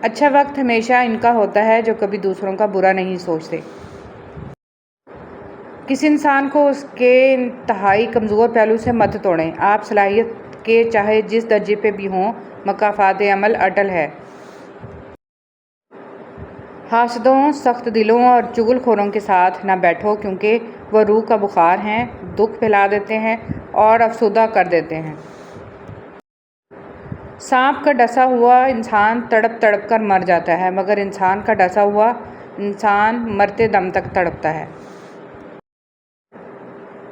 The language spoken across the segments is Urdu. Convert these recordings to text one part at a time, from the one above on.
اچھا وقت ہمیشہ ان کا ہوتا ہے جو کبھی دوسروں کا برا نہیں سوچتے۔ کسی انسان کو اس کے انتہائی کمزور پہلو سے مت توڑیں۔ آپ صلاحیت کے چاہے جس درجے پہ بھی ہوں، مکافات عمل اٹل ہے۔ حاسدوں، سخت دلوں اور چغل خوروں کے ساتھ نہ بیٹھو، کیونکہ وہ روح کا بخار ہیں، دکھ پھیلا دیتے ہیں اور افسردہ کر دیتے ہیں۔ سانپ کا ڈسا ہوا انسان تڑپ تڑپ کر مر جاتا ہے، مگر انسان کا ڈسا ہوا انسان مرتے دم تک تڑپتا ہے۔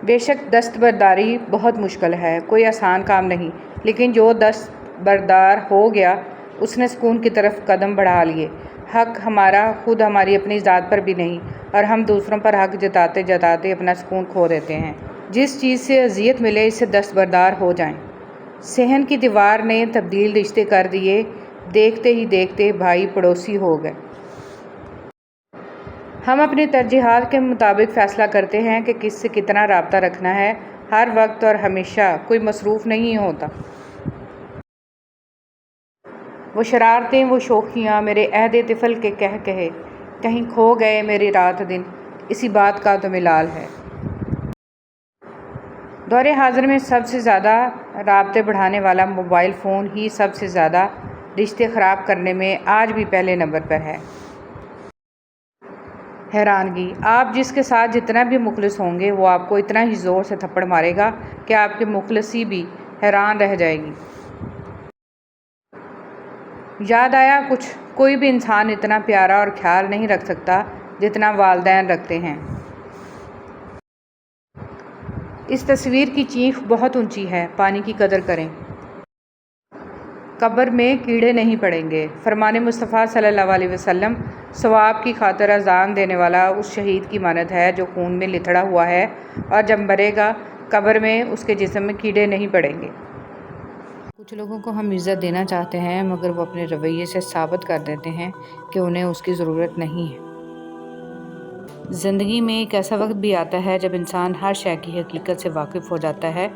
بے شک دستبرداری بہت مشکل ہے، کوئی آسان کام نہیں، لیکن جو دستبردار ہو گیا اس نے سکون کی طرف قدم بڑھا لیے۔ حق ہمارا خود ہماری اپنی ذات پر بھی نہیں، اور ہم دوسروں پر حق جتاتے جتاتے اپنا سکون کھو دیتے ہیں۔ جس چیز سے اذیت ملے اس سے دستبردار ہو جائیں۔ صحن کی دیوار نے تبدیل رشتے کر دیے، دیکھتے ہی دیکھتے بھائی پڑوسی ہو گئے۔ ہم اپنی ترجیحات کے مطابق فیصلہ کرتے ہیں کہ کس سے کتنا رابطہ رکھنا ہے۔ ہر وقت اور ہمیشہ کوئی مصروف نہیں ہوتا۔ وہ شرارتیں، وہ شوخیاں، میرے عہد طفل کے کہے کہیں کھو گئے میری رات دن، اسی بات کا تو ملال ہے۔ دور حاضر میں سب سے زیادہ رابطے بڑھانے والا موبائل فون ہی سب سے زیادہ رشتے خراب کرنے میں آج بھی پہلے نمبر پر ہے۔ حیرانگی، آپ جس کے ساتھ جتنا بھی مخلص ہوں گے وہ آپ کو اتنا ہی زور سے تھپڑ مارے گا کہ آپ کی مخلصی بھی حیران رہ جائے گی۔ یاد آیا کوئی بھی انسان اتنا پیارا اور خیال نہیں رکھ سکتا جتنا والدین رکھتے ہیں۔ اس تصویر کی چیخ بہت اونچی ہے، پانی کی قدر کریں۔ قبر میں کیڑے نہیں پڑیں گے۔ فرمان مصطفیٰ صلی اللہ علیہ وسلم، ثواب کی خاطر اذان دینے والا اس شہید کی مانند ہے جو خون میں لتھڑا ہوا ہے، اور جب مرے گا قبر میں اس کے جسم میں کیڑے نہیں پڑیں گے۔ کچھ لوگوں کو ہم عزت دینا چاہتے ہیں مگر وہ اپنے رویے سے ثابت کر دیتے ہیں کہ انہیں اس کی ضرورت نہیں ہے۔ زندگی میں ایک ایسا وقت بھی آتا ہے جب انسان ہر شے کی حقیقت سے واقف ہو جاتا ہے،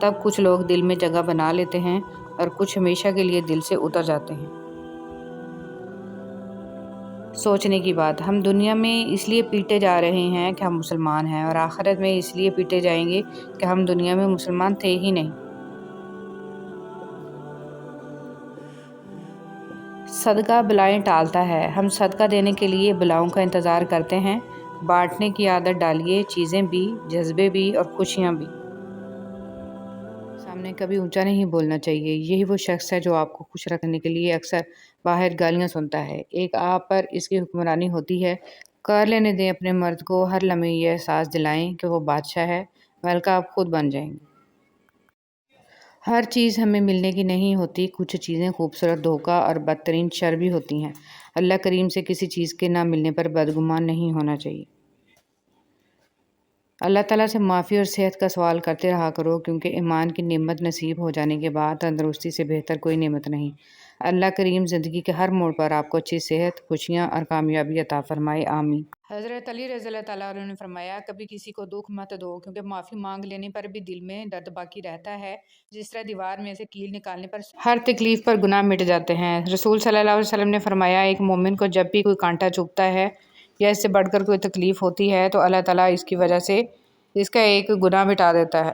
تب کچھ لوگ دل میں جگہ بنا لیتے ہیں اور کچھ ہمیشہ کے لیے دل سے اتر جاتے ہیں۔ سوچنے کی بات، ہم دنیا میں اس لیے پیٹے جا رہے ہیں کہ ہم مسلمان ہیں، اور آخرت میں اس لیے پیٹے جائیں گے کہ ہم دنیا میں مسلمان تھے ہی نہیں۔ صدقہ بلائیں ٹالتا ہے۔ ہم صدقہ دینے کے لیے بلاؤں کا انتظار کرتے ہیں۔ بانٹنے کی عادت ڈالیے، چیزیں بھی، جذبے بھی اور خوشیاں بھی۔ سامنے کبھی اونچا نہیں بولنا چاہیے۔ یہی وہ شخص ہے جو آپ کو خوش رکھنے کے لیے اکثر باہر گالیاں سنتا ہے۔ ایک آپ پر اس کی حکمرانی ہوتی ہے۔ کر لینے دیں اپنے مرد کو، ہر لمحے یہ احساس دلائیں کہ وہ بادشاہ ہے، ملکہ آپ خود بن جائیں گے۔ ہر چیز ہمیں ملنے کی نہیں ہوتی، کچھ چیزیں خوبصورت دھوکہ اور بدترین شر بھی ہوتی ہیں۔ اللہ کریم سے کسی چیز کے نہ ملنے پر بدگمان نہیں ہونا چاہیے۔ اللہ تعالیٰ سے معافی اور صحت کا سوال کرتے رہا کرو، کیونکہ ایمان کی نعمت نصیب ہو جانے کے بعد تندرستی سے بہتر کوئی نعمت نہیں۔ اللہ کریم زندگی کے ہر موڑ پر آپ کو اچھی صحت، خوشیاں اور کامیابی عطا فرمائے، آمین۔ حضرت علی رضی اللہ تعالیٰ عنہ نے فرمایا، کبھی کسی کو دکھ مت دو، کیونکہ معافی مانگ لینے پر بھی دل میں درد باقی رہتا ہے، جس طرح دیوار میں سے کیل نکالنے پر ہر تکلیف پر گناہ مٹ جاتے ہیں۔ رسول صلی اللہ علیہ وسلم نے فرمایا، ایک مومن کو جب بھی کوئی کانٹا چبھتا ہے یا اس سے بڑھ کر کوئی تکلیف ہوتی ہے تو اللہ تعالیٰ اس کی وجہ سے اس کا ایک گناہ مٹا دیتا ہے۔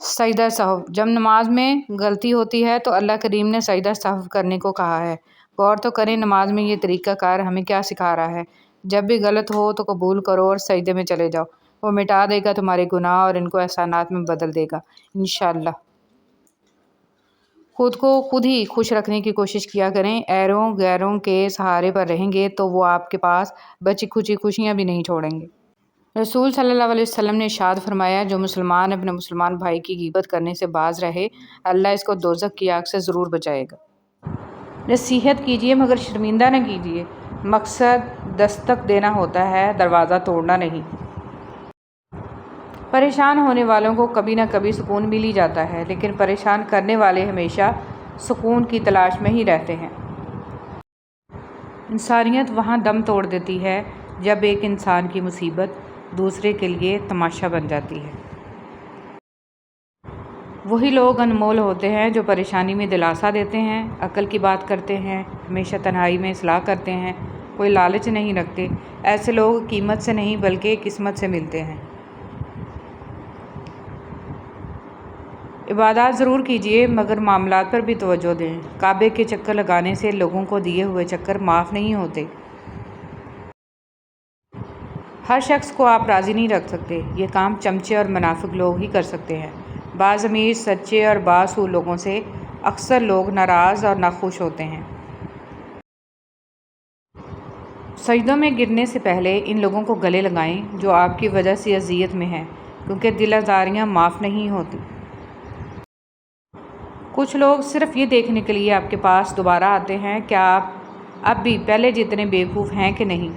سجدہ سہو، جب نماز میں غلطی ہوتی ہے تو اللہ کریم نے سجدہ سہو کرنے کو کہا ہے۔ غور تو کریں نماز میں یہ طریقہ کار ہمیں کیا سکھا رہا ہے۔ جب بھی غلط ہو تو قبول کرو اور سجدے میں چلے جاؤ، وہ مٹا دے گا تمہارے گناہ اور ان کو احسانات میں بدل دے گا انشاءاللہ۔ خود کو خود ہی خوش رکھنے کی کوشش کیا کریں۔ ایروں غیروں کے سہارے پر رہیں گے تو وہ آپ کے پاس بچی کھچی خوشیاں بھی نہیں چھوڑیں گے۔ رسول صلی اللہ علیہ وسلم نے ارشاد فرمایا، جو مسلمان اپنے مسلمان بھائی کی غیبت کرنے سے باز رہے، اللہ اس کو دوزخ کی آگ سے ضرور بچائے گا۔ نصیحت کیجیے مگر شرمندہ نہ کیجیے۔ مقصد دستک دینا ہوتا ہے، دروازہ توڑنا نہیں۔ پریشان ہونے والوں کو کبھی نہ کبھی سکون مل ہی جاتا ہے، لیکن پریشان کرنے والے ہمیشہ سکون کی تلاش میں ہی رہتے ہیں۔ انسانیت وہاں دم توڑ دیتی ہے جب ایک انسان کی مصیبت دوسرے کے لیے تماشا بن جاتی ہے۔ وہی لوگ انمول ہوتے ہیں جو پریشانی میں دلاسا دیتے ہیں، عقل کی بات کرتے ہیں، ہمیشہ تنہائی میں اصلاح کرتے ہیں، کوئی لالچ نہیں رکھتے۔ ایسے لوگ قیمت سے نہیں بلکہ قسمت سے ملتے ہیں۔ عبادات ضرور کیجیے مگر معاملات پر بھی توجہ دیں۔ کعبے کے چکر لگانے سے لوگوں کو دیے ہوئے چکر معاف نہیں ہوتے۔ ہر شخص کو آپ راضی نہیں رکھ سکتے، یہ کام چمچے اور منافق لوگ ہی کر سکتے ہیں۔ بعض امیر، سچے اور بااصول لوگوں سے اکثر لوگ ناراض اور ناخوش ہوتے ہیں۔ سجدوں میں گرنے سے پہلے ان لوگوں کو گلے لگائیں جو آپ کی وجہ سے اذیت میں ہیں، کیونکہ دل آزاریاں معاف نہیں ہوتی۔ کچھ لوگ صرف یہ دیکھنے کے لیے آپ کے پاس دوبارہ آتے ہیں کہ آپ اب بھی پہلے جتنے بیوقوف ہیں کہ نہیں۔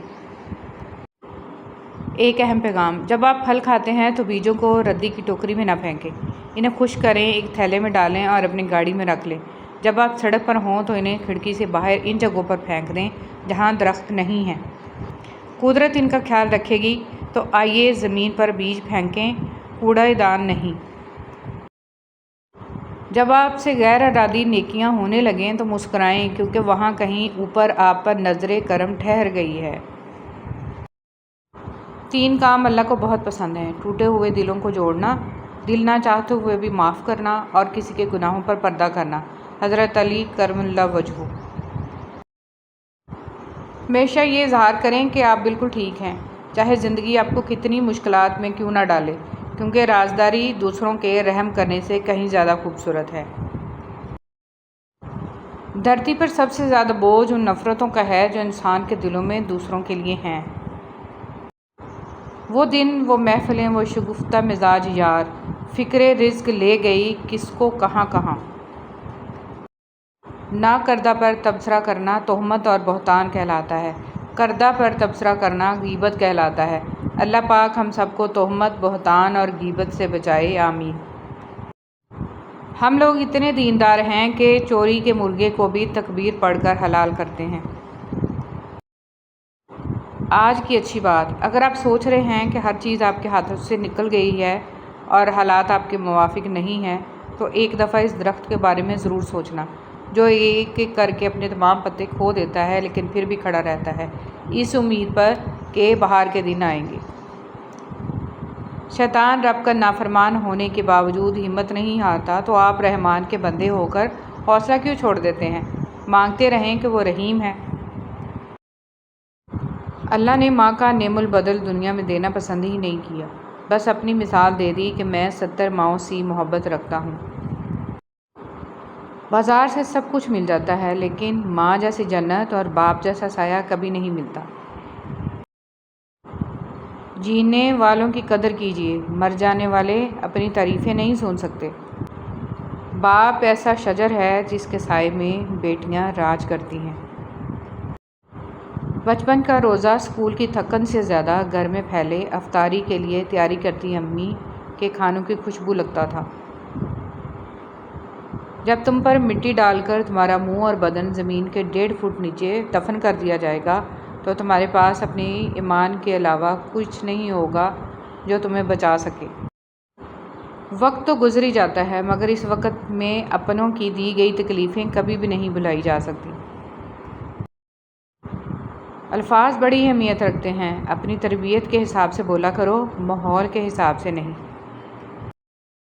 ایک اہم پیغام: جب آپ پھل کھاتے ہیں تو بیجوں کو ردی کی ٹوکری میں نہ پھینکیں، انہیں خشک کریں، ایک تھیلے میں ڈالیں اور اپنی گاڑی میں رکھ لیں۔ جب آپ سڑک پر ہوں تو انہیں کھڑکی سے باہر ان جگہوں پر پھینک دیں جہاں درخت نہیں ہیں۔ قدرت ان کا خیال رکھے گی، تو آئیے زمین پر بیج پھینکیں، کوڑا دان نہیں۔ جب آپ سے غیر ارادی نیکیاں ہونے لگیں تو مسکرائیں، کیونکہ وہاں کہیں اوپر آپ پر نظر کرم ٹھہر گئی ہے۔ 3 کام اللہ کو بہت پسند ہیں: ٹوٹے ہوئے دلوں کو جوڑنا، دل نہ چاہتے ہوئے بھی معاف کرنا اور کسی کے گناہوں پر پردہ کرنا۔ حضرت علی کرم اللہ وجہہ۔ ہمیشہ یہ اظہار کریں کہ آپ بالکل ٹھیک ہیں، چاہے زندگی آپ کو کتنی مشکلات میں کیوں نہ ڈالے، کیونکہ رازداری دوسروں کے رحم کرنے سے کہیں زیادہ خوبصورت ہے۔ دھرتی پر سب سے زیادہ بوجھ ان نفرتوں کا ہے جو انسان کے دلوں میں دوسروں کے لیے ہیں۔ وہ دن، وہ محفلیں، وہ شگفتہ مزاج یار، فکر رزق لے گئی کس کو کہاں کہاں۔ نہ کردہ پر تبصرہ کرنا تہمت اور بہتان کہلاتا ہے، کردہ پر تبصرہ کرنا غیبت کہلاتا ہے۔ اللہ پاک ہم سب کو تہمت، بہتان اور غیبت سے بچائے، آمین۔ ہم لوگ اتنے دیندار ہیں کہ چوری کے مرغے کو بھی تکبیر پڑھ کر حلال کرتے ہیں۔ آج کی اچھی بات: اگر آپ سوچ رہے ہیں کہ ہر چیز آپ کے ہاتھوں سے نکل گئی ہے اور حالات آپ کے موافق نہیں ہیں، تو ایک دفعہ اس درخت کے بارے میں ضرور سوچنا جو ایک ایک کر کے اپنے تمام پتے کھو دیتا ہے لیکن پھر بھی کھڑا رہتا ہے، اس امید پر کہ بہار کے دن آئیں گے۔ شیطان رب کا نافرمان ہونے کے باوجود ہمت نہیں ہارتا، تو آپ رحمان کے بندے ہو کر حوصلہ کیوں چھوڑ دیتے ہیں؟ مانگتے رہیں کہ وہ رحیم ہے۔ اللہ نے ماں کا نعم البدل دنیا میں دینا پسند ہی نہیں کیا، بس اپنی مثال دے دی کہ میں 70 ماؤں سی محبت رکھتا ہوں۔ بازار سے سب کچھ مل جاتا ہے، لیکن ماں جیسی جنت اور باپ جیسا سایہ کبھی نہیں ملتا۔ جینے والوں کی قدر کیجیے، مر جانے والے اپنی تعریفیں نہیں سن سکتے۔ باپ ایسا شجر ہے جس کے سائے میں بیٹیاں راج کرتی ہیں۔ بچپن کا روزہ اسکول کی تھکن سے زیادہ گھر میں پھیلے افطاری کے لیے تیاری کرتی امی کے کھانوں کی خوشبو لگتا تھا۔ جب تم پر مٹی ڈال کر تمہارا منہ اور بدن زمین کے 1.5 فٹ نیچے دفن کر دیا جائے گا تو تمہارے پاس اپنے ایمان کے علاوہ کچھ نہیں ہوگا جو تمہیں بچا سکے۔ وقت تو گزر ہی جاتا ہے، مگر اس وقت میں اپنوں کی دی گئی تکلیفیں کبھی بھی نہیں بھلائی جا سکتی۔ الفاظ بڑی اہمیت رکھتے ہیں، اپنی تربیت کے حساب سے بولا کرو، ماحول کے حساب سے نہیں۔